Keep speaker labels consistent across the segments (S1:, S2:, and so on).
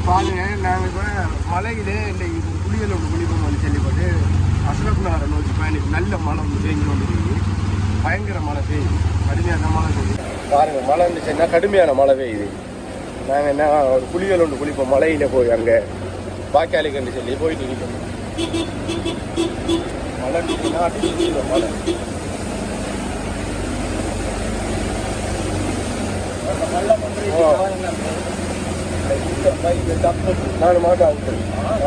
S1: பாருங்க நாங்கள் இப்போ மலையிலே இந்த குளியல் ஒன்று குளிப்போம் வந்து சொல்லிப்பட்டு அசலக்குனாரை நோக்கி பயணிக்கு நல்ல மழை வந்து பெஞ்சு வந்துருக்கு. பயங்கர மழை பெய்யுது, கடுமையான மழை பெய்யுது. பாருங்க மழை இருந்துச்சுன்னா கடுமையான மழை பெய்யுது. நாங்கள் என்ன ஒரு குளியல் ஒன்று குளிப்போம் மலையில போய் அங்கே வாய்க்காலுக்கு சொல்லி போயிட்டு இருக்கோம். மழை இருந்துச்சுன்னா மழை நாலு மாட்டம்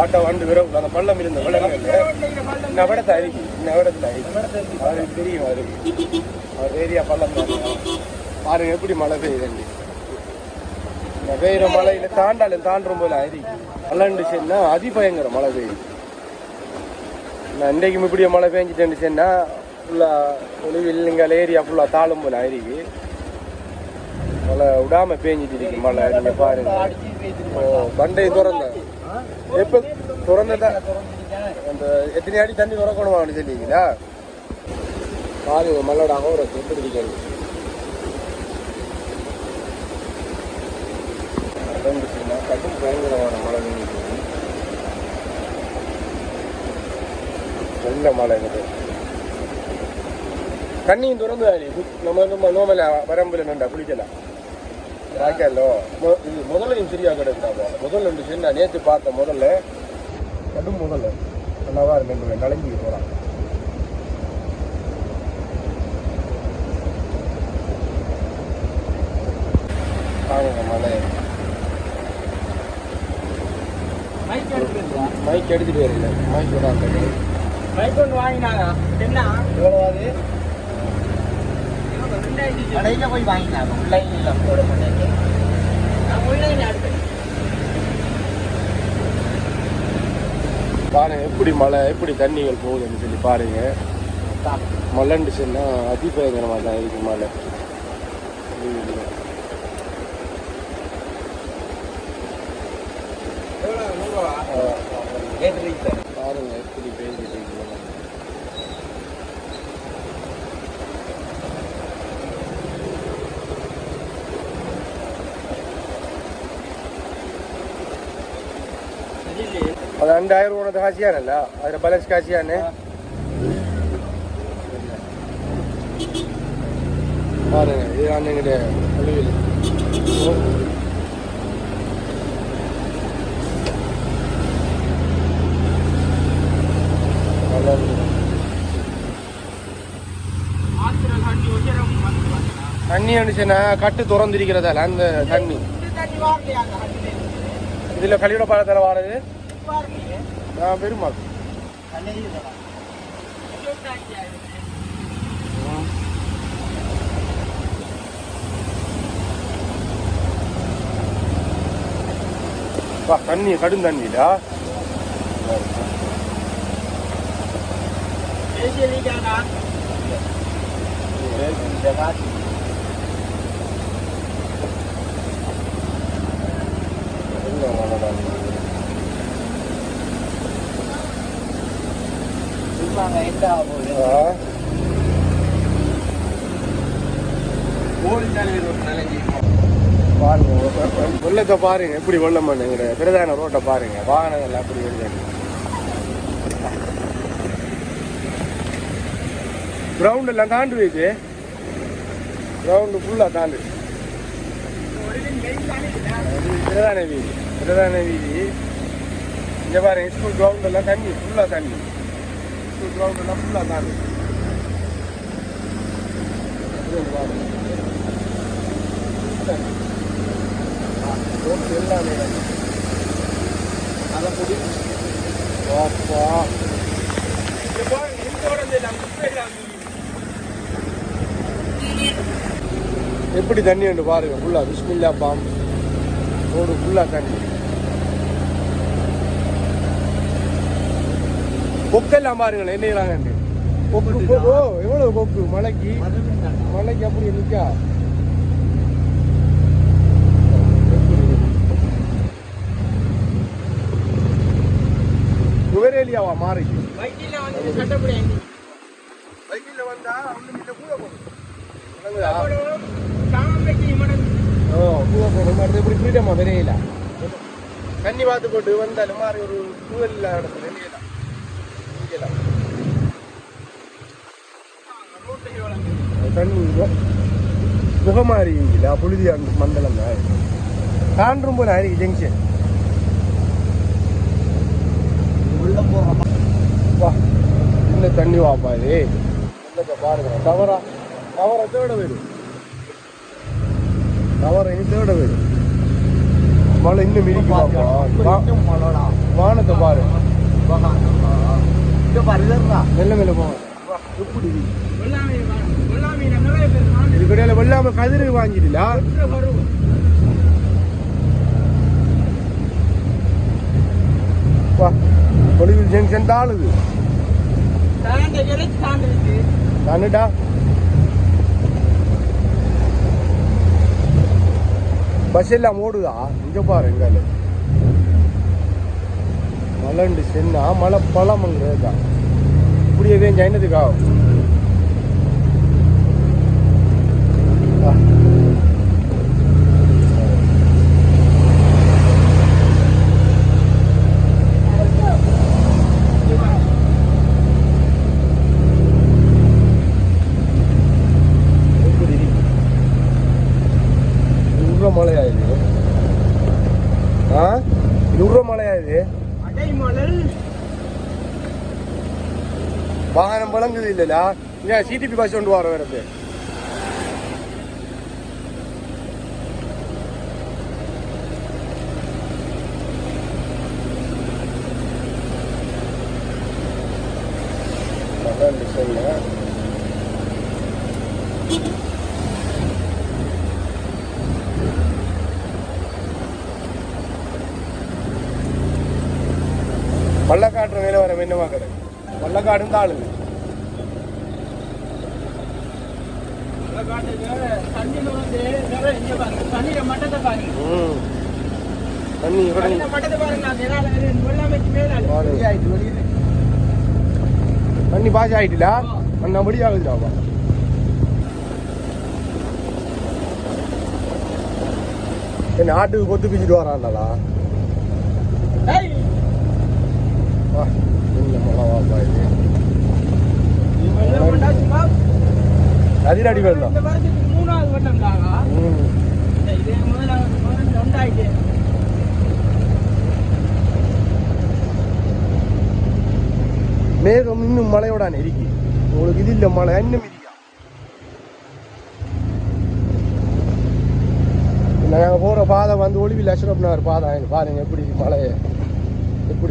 S1: ஆட்டோ வந்து விரவு அந்த பள்ளம் இருந்த நவடத்தை அரிக்கு நவடத்தில் அரிக்கு அவருக்கு தெரியும் அவருக்கு அவர் ஏரியா பள்ளம் பாருங்க எப்படி மழை பெய்யுதுண்டு. பெய்யுற மழையில தாண்டும் போல அரிக்கு மழைண்டுச்சுன்னா அதிபயங்கர மழை பெய்யுது. நான் இன்றைக்கும் இப்படியே மழை பெஞ்சிட்டுச்சுன்னா ஃபுல்லாக ஒளிவில் ஏரியா ஃபுல்லாக தாழும் போல அரிக்கு மழை விடாம பேஞ்சிட்டு இருக்கு மழை. நீங்க பாருங்க பண்டைய திறந்த எப்ப திறந்ததா அந்த எத்தனை அடி தண்ணி திறக்கணுமா அப்படின்னு சொல்லிங்களா? பாருங்க மழையோட அகோரத்தை எப்படி இருக்கிறது. கடும் பயங்கரமான மழை பெய்யுது. நல்ல மழை இருக்குது. தண்ணியும் திறந்து நம்ம நோமல வரம்புல நண்டா குளிக்கலாம். ராக்கல்லோ இது முதலையும் சரியா கிடையாது. முதல்ல இருந்துச்சு நான் நேற்று பார்த்தேன். முதல்ல கடும் முதல்ல நல்லாவா இருக்கு கலங்கி போகிறான். பாருங்க மழை மைக் எடுத்துட்டு வரல. மைக் விடாது மைக் ஒன்று வாங்கினாங்க. என்ன எவ்வளோவாது கடையில் போய் வாங்கினாங்க. ஆன்லைனில் போட மாட்டேங்க. பாருங்க எப்படி மழை எப்படி தண்ணிகள் போகுதுன்னு சொல்லி பாருங்க. மழைண்டுச்சுன்னா அதிபயங்கரமாக தான் இருக்கு மழை. பாருங்க எப்படி பேஞ்சிட்டு இருக்கு. அது 2000 உனது காசியானல்ல அதில் பேலன்ஸ் காசியானு பாருங்க. இது அன்னைங்கிட்ட கழுவில் தண்ணி அனுச்சுன்னா கட்டு திறந்திருக்கிறதால அந்த தண்ணி இதில் கழிவுட பாலத்தில் வாடுது. பெருமாள் தண்ணி கடும் தண்ணிடா. பாருங்க வெள்ளத்தை பாருங்க எப்படி வெள்ளம் பண்ணுங்கிற பிரதான ரோட்டை பாருங்க. வாகனங்கள் அப்படி வெளியே கிரவுண்ட் எல்லாம் தாண்டு வைத்து கிரவுண்டு ஃபுல்லாக தாண்டு பிரதான வீதி இங்கே பாருங்க. ஸ்கூல் கிரவுண்ட் எல்லாம் தண்ணி ஃபுல்லாக தண்ணி. ஸ்கூல் கிரவுண்ட் எல்லாம் ஃபுல்லாக தாண்டு எல்லாமே எப்படி தண்ணி உண்டு பாருங்க. ஃபுல்லா பிஸ்மில்லா பாம் ரோடு ஃபுல்லா தண்ணி. கொக்கெல்லாம் பாருங்களேன் என்னைறாங்க. கொக்கு எவ்வளவு கொக்கு மலைக்கு அப்படி நிற்கா. குவரேலியாவா மாறிக்கு பைக்கில் வந்தா ஒன்றும் இல்லை. கூட போகணும் பூவை போகணும். இப்படி ஃப்ரீடமா விரையில தண்ணி பார்த்து போட்டு வந்தாலும் மாதிரி ஒரு சூழல் இல்லாத இடத்துல தண்ணி முகமாரி இல்லை புழுதி மண்டலம் தான் தாண்டும் போல அருகே ஜங்ஷன் வா இந்த தண்ணி வாப்பா இது பாருங்க தவறா தேட வேணும் தவற இனி தேட வேணும் மழை இன்னும் மிதிக்குமா வானத்தை பாரு மெல்ல மெல்ல போவாங்க எப்படி இது கிடையாது வெள்ளாம கதிரு வாங்கிடல கொடிவில் ஜங்ஷன் தாளுது தாண்டுடா பஸ் எல்லாம் ஓடுதா இங்க பாரு எங்கால மலண்டு சென்னா மழை பழமங்கிறதா இப்படியே ஜைனதுக்கா மழையாயுது நூறு மழையாயுது வாகனம் பழங்குது இல்லையா ஏன் சிடிபி பஸ் கொண்டு வர வருது பள்ளக்காட்டு மேல வர என்னவா கடை பள்ளக்காடும் தாளுங்க தண்ணி பாஸ் ஆயிட்டுல அண்ணா மடி ஆகுதுடாப்பா என்ன ஆட்டுக்கு கொத்து பிச்சுட்டு வரான்டா அதிரடி வெள்ளம் மேகம் இன்னும் மழையோட நெருக்கி உங்களுக்கு இது இல்ல மழை இன்னும் மிதிக்கா நாங்கள் போற பாதை வந்து ஒளிவில் அஷ்ரப் நகர் பாதை பாருங்க எப்படி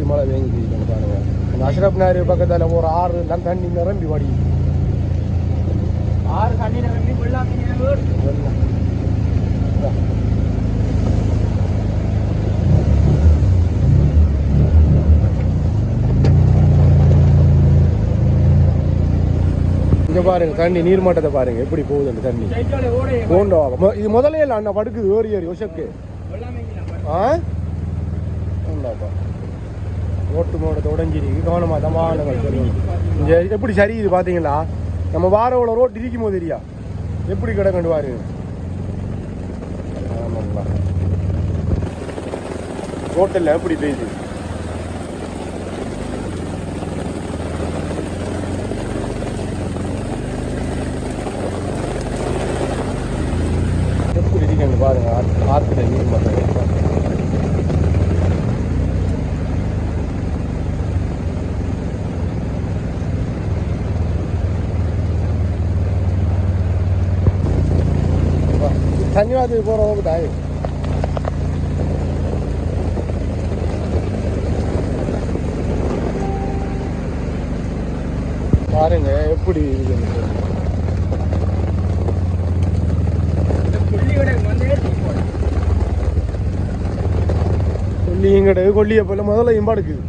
S1: மழை வேங்கி பாருங்க அந்த அஷ்ரப் நகர் பக்கத்தில் ஒரு ஆறு தண்ணி நிரம்பி வடி ஆறு தண்ணி நிரம்பி இங்க பாருங்க தண்ணி நீர்மட்டத்தை பாருங்க எப்படி போகுது அந்த தண்ணி போண்டோம் இது முதல்ல இல்லை அண்ணா படுக்குது ஏறி ஒசக்கு ஓட்டு மோடத்தை உடஞ்சிருக்கு கவனமாக தமானங்கள் இங்கே எப்படி சரி இது பார்த்தீங்களா நம்ம வாரோட ரோட்டு இருக்கும் போது தெரியா எப்படி கிடக்கண்டு வாரு ஆமாங்களா ரோட்டில் எப்படி பெய்யுது எப்படி இருக்கேன்னு பாருங்க ஆற்றுல நீர் மட்டம் தண்ணிவாதி போகிறவங்க தாய் பாருங்க எப்படி கொல்லியும் கிடையாது கொல்லியை போல முதல்ல இம்பாடுக்குது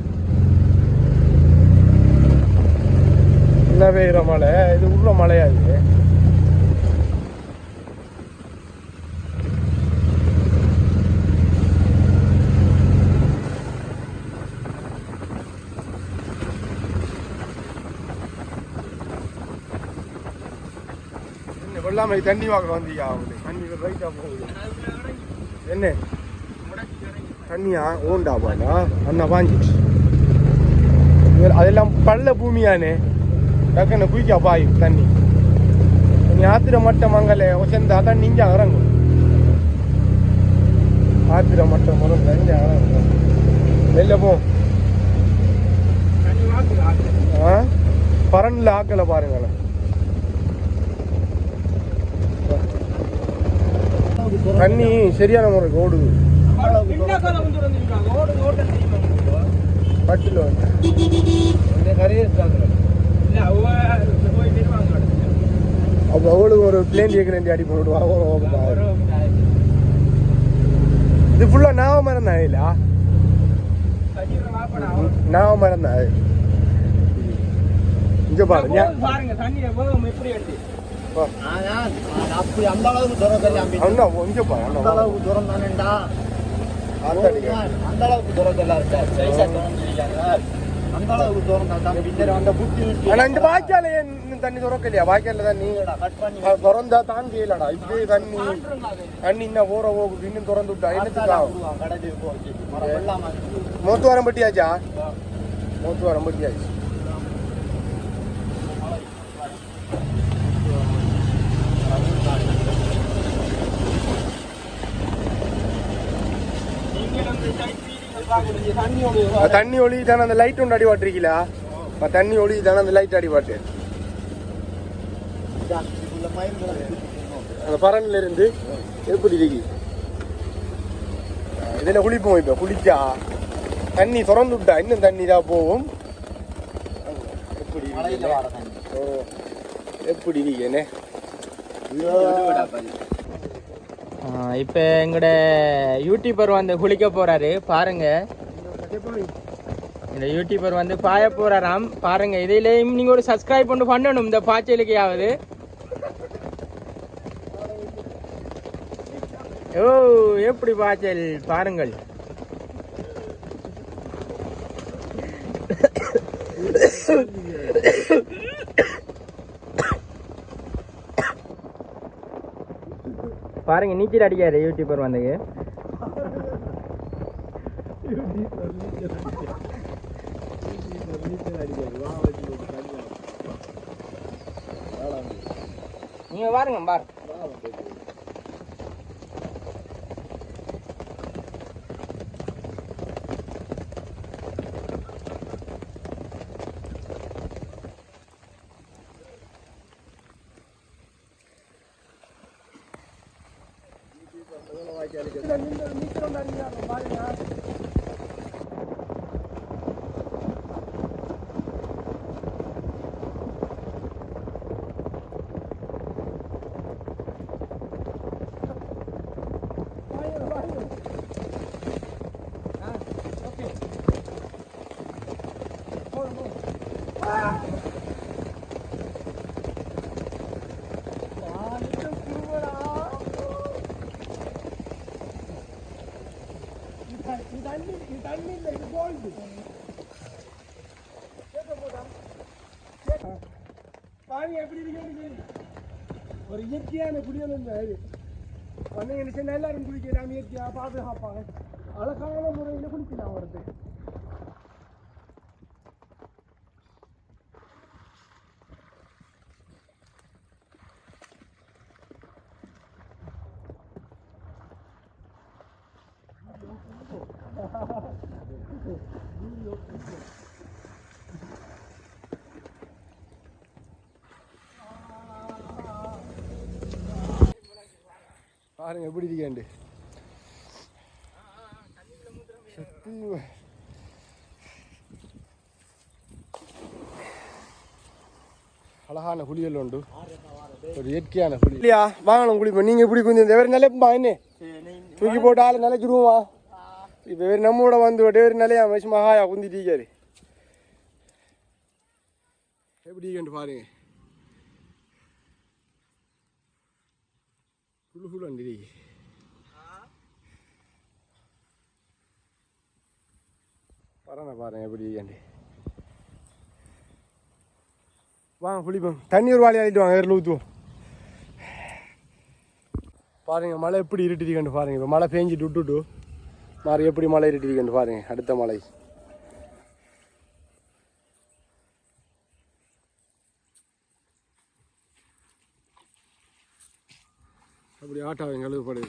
S1: இல்லை பெய்கிற மழை இது உள்ள மழையாது வெள்ளாமை தண்ணி வாங்க வந்தீங்க தண்ணி ரைட்டாக போகுது என்ன தண்ணியா ஓண்டா பாண்டா அண்ணா பாஞ்சிச்சு அதெல்லாம் பள்ள பூமியானே டக்குன்னு குயிக்கா பாயும் தண்ணி நீ ஆத்திர மட்டம் மங்கல சேர்ந்தா தண்ணி இங்கே இறங்கும் ஆத்திர மட்டம் முதல்ல இங்கே இறங்கும் வெளில போ பரன்ல ஆக்கல பாருங்களேன் தண்ணி சரியான முறைக்கு ஓடுது பட்டில் அப்போ அவளுக்கு ஒரு பிளேன் கேட்கல அடி போடுவாங்க இது ஃபுல்லா நாவ மரம் தான் இல்ல நாவ மரம் தான் இங்க பாருங்க அப்படி அந்த அளவுக்கு தூரம் இங்க பாரு அந்த அளவுக்கு தூரம் தானேண்டா அந்த அளவுக்கு தூரம் எல்லாம் இருக்கா அந்த அளவுக்கு தூரம் தான் பின்னர் அந்த புத்தி ரெண்டு வாய்க்கால தண்ணி துறக்கலையா வாய்க்கால தண்ணி திறந்தா தான் செய்யலடா இப்படி தண்ணி தண்ணி இன்னும் ஊற போகுது இன்னும் திறந்து விட்டா என்னத்துக்கா மூத்துவாரம் பட்டியாச்சா மூத்துவாரம் பட்டியாச்சு தண்ணி ஒளி தானே அந்த லைட் ஒன்று அடிபாட்டிருக்கீங்களா தண்ணி ஒளி தானே அந்த லைட் அடிபாட்டு அந்த பரன்ல இருந்து எப்படி இருக்கு இதுல குளிப்போம் இப்ப குளிச்சா தண்ணி திறந்து விட்டா இன்னும் தண்ணி தான் போகும் எப்படி எப்படி இருக்கேனே
S2: இப்போ எங்களோட யூடியூபர் வந்து குளிக்க போறாரு பாருங்க இந்த யூடியூபர் வந்து பாய போறாராம் பாருங்க இதிலேயும் நீங்க ஒரு சப்ஸ்கிரைப் பண்ணணும் இந்த பாய்ச்சலுக்கையாவது ஓ எப்படி பாய்ச்சல் பாருங்கள் பாருங்க நீச்சல் அடிக்காரு யூடியூபர் வந்துங்க நீங்க பாருங்க பாரு
S1: ஒரு இயற்கையான குடியலும் நினைச்சா எல்லாரும் குளிக்கலாம் இயற்கையா பாதுகாப்பாங்க அழகான முறையில் குளிக்கலாம் வருது பாருங்க எப்படி இருக்கேன் அழகான குளியல் உண்டு ஒரு இயற்கையான குளி இல்லையா வாங்கணும் குளிப்போம் நீங்க இப்படி கொஞ்சம் வேறு நிலைப்பா என்ன தூக்கி போட்டு ஆள் நிலைச்சிடுவோமா இப்போ வேறு நம்மோட வந்து வேறு நிலையா வச்சு மகாயா குந்திட்டிருக்காரு எப்படி இருக்கேன் பாருங்க full வண்டி பாருங்க எப்படி இருக்கேன் வாங்க குளிப்போம் தண்ணி ஒரு வாளி ஆகிட்டு வாங்க வேறு ஊற்றுவோம் பாருங்க மழை எப்படி இருட்டிருக்கேன் பாருங்க இப்போ மழை பேஞ்சிட்டு விட்டுட்டு மாறி எப்படி மழை இருட்டிருக்கேன்னு பாருங்க. அடுத்த மழை அப்படி ஆட்டாவை கழுவுப்படுது.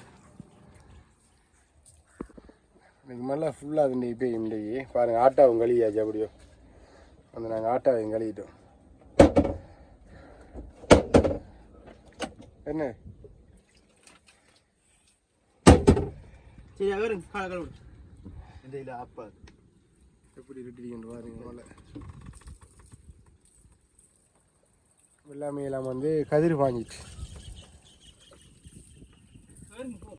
S1: இன்னைக்கு மழை ஃபுல்லாக அது இப்போ இன்றைக்கு பாருங்கள் ஆட்டாவும் கழுவியாச்சு. அப்படியோ அந்த நாங்கள் ஆட்டாவையும் கழுவிட்டோம். என்ன
S2: சரி அவரு கழுவு
S3: இந்த இல்லை அப்பா
S1: எப்படி இருட்டிருக்கேன்னு பாருங்க. மழை எல்லாமே எல்லாம் வந்து கதிர் வாங்கிட்டு